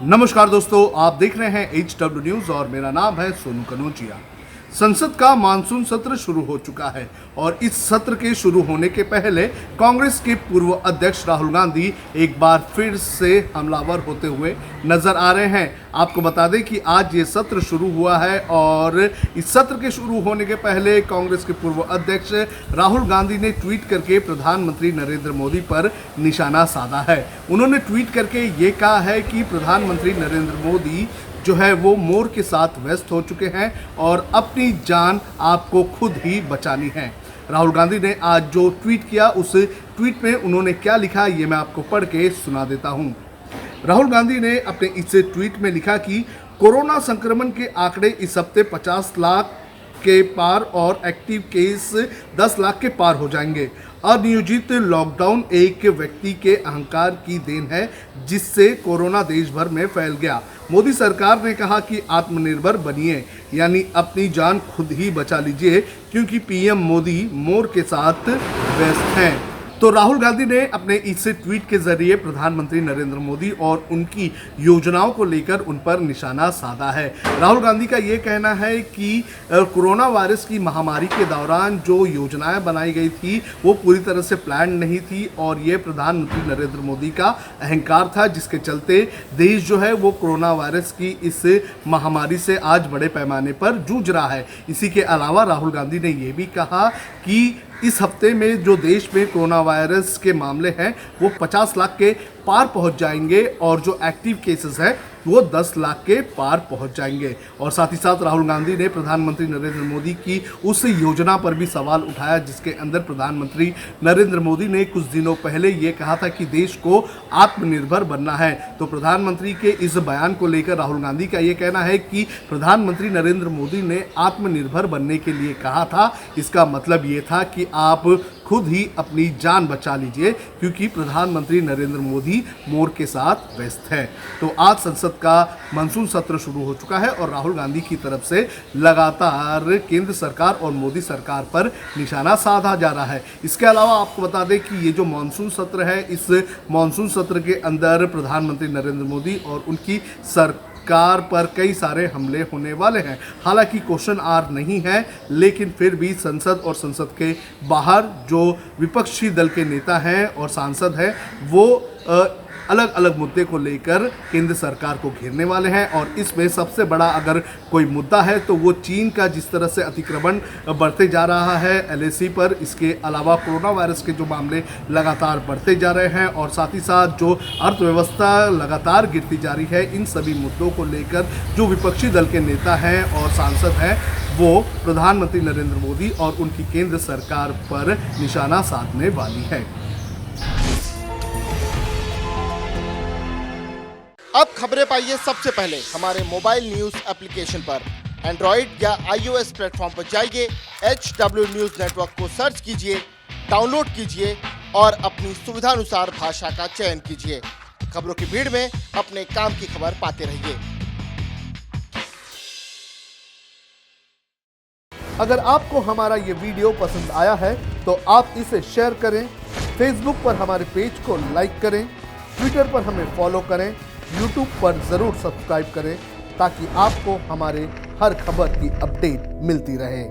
नमस्कार दोस्तों, आप देख रहे हैं HW न्यूज और मेरा नाम है सोनू कनौजिया। संसद का मानसून सत्र शुरू हो चुका है और इस सत्र के शुरू होने के पहले कांग्रेस के पूर्व अध्यक्ष राहुल गांधी एक बार फिर से हमलावर होते हुए नजर आ रहे हैं। आपको बता दें कि आज ये सत्र शुरू हुआ है और इस सत्र के शुरू होने के पहले कांग्रेस के पूर्व अध्यक्ष राहुल गांधी ने ट्वीट करके प्रधानमंत्री नरेंद्र मोदी पर निशाना साधा है। उन्होंने ट्वीट करके ये कहा है कि प्रधानमंत्री नरेंद्र मोदी जो है वो मोर के साथ व्यस्त हो चुके हैं और अपनी जान आपको खुद ही बचानी है। राहुल गांधी ने आज जो ट्वीट किया उस ट्वीट में उन्होंने क्या लिखा ये मैं आपको पढ़ के सुना देता हूं। राहुल गांधी ने अपने इस ट्वीट में लिखा कि कोरोना संक्रमण के आंकड़े इस हफ्ते 50 लाख के पार और एक्टिव केस 10 लाख के पार हो जाएंगे। अनियोजित लॉकडाउन एक व्यक्ति के अहंकार की देन है जिससे कोरोना देश भर में फैल गया। मोदी सरकार ने कहा कि आत्मनिर्भर बनिए, यानी अपनी जान खुद ही बचा लीजिए, क्योंकि पीएम मोदी मोर के साथ व्यस्त हैं। तो राहुल गांधी ने अपने इस ट्वीट के जरिए प्रधानमंत्री नरेंद्र मोदी और उनकी योजनाओं को लेकर उन पर निशाना साधा है। राहुल गांधी का ये कहना है कि कोरोना वायरस की महामारी के दौरान जो योजनाएं बनाई गई थी वो पूरी तरह से प्लान नहीं थी और ये प्रधानमंत्री नरेंद्र मोदी का अहंकार था, जिसके चलते देश जो है वो कोरोना वायरस की इस महामारी से आज बड़े पैमाने पर जूझ रहा है। इसी के अलावा राहुल गांधी ने ये भी कहा कि इस हफ्ते में जो देश में कोरोना वायरस के मामले हैं वो 50 लाख के पार पहुंच जाएंगे और जो एक्टिव केसेस हैं वो 10 लाख के पार पहुंच जाएंगे। और साथ ही साथ राहुल गांधी ने प्रधानमंत्री नरेंद्र मोदी की उस योजना पर भी सवाल उठाया जिसके अंदर प्रधानमंत्री नरेंद्र मोदी ने कुछ दिनों पहले ये कहा था कि देश को आत्मनिर्भर बनना है। तो प्रधानमंत्री के इस बयान को लेकर राहुल गांधी का ये कहना है कि प्रधानमंत्री नरेंद्र मोदी ने आत्मनिर्भर बनने के लिए कहा था। इसका मतलब ये था कि आप खुद ही अपनी जान बचा लीजिए, क्योंकि प्रधानमंत्री नरेंद्र मोदी मोर के साथ व्यस्त है। तो आज संसद का मानसून सत्र शुरू हो चुका है और राहुल गांधी की तरफ से लगातार केंद्र सरकार और मोदी सरकार पर निशाना साधा जा रहा है। इसके अलावा आपको बता दें कि ये जो मानसून सत्र है, इस मानसून सत्र के अंदर प्रधानमंत्री नरेंद्र मोदी और उनकी सरकार पर कई सारे हमले होने वाले हैं। हालांकि क्वेश्चन आर नहीं है, लेकिन फिर भी संसद और संसद के बाहर जो विपक्षी दल के नेता हैं और सांसद हैं वो अलग अलग मुद्दे को लेकर केंद्र सरकार को घेरने वाले हैं। और इसमें सबसे बड़ा अगर कोई मुद्दा है तो वो चीन का जिस तरह से अतिक्रमण बढ़ते जा रहा है LAC पर, इसके अलावा कोरोना वायरस के जो मामले लगातार बढ़ते जा रहे हैं और साथ ही साथ जो अर्थव्यवस्था लगातार गिरती जा रही है, इन सभी मुद्दों को लेकर जो विपक्षी दल के नेता हैं और सांसद हैं वो प्रधानमंत्री नरेंद्र मोदी और उनकी केंद्र सरकार पर निशाना साधने वाली है। अब खबरें पाइए सबसे पहले हमारे मोबाइल न्यूज एप्लीकेशन पर। एंड्रॉइड या iOS प्लेटफॉर्म पर जाइए, HW न्यूज नेटवर्क को सर्च कीजिए, डाउनलोड कीजिए और अपनी सुविधानुसार भाषा का चयन कीजिए। खबरों की भीड़ में अपने काम की खबर पाते रहिए। अगर आपको हमारा ये वीडियो पसंद आया है तो आप इसे शेयर करें, फेसबुक पर हमारे पेज को लाइक करें, ट्विटर पर हमें फॉलो करें, यूट्यूब पर ज़रूर सब्सक्राइब करें ताकि आपको हमारे हर खबर की अपडेट मिलती रहे।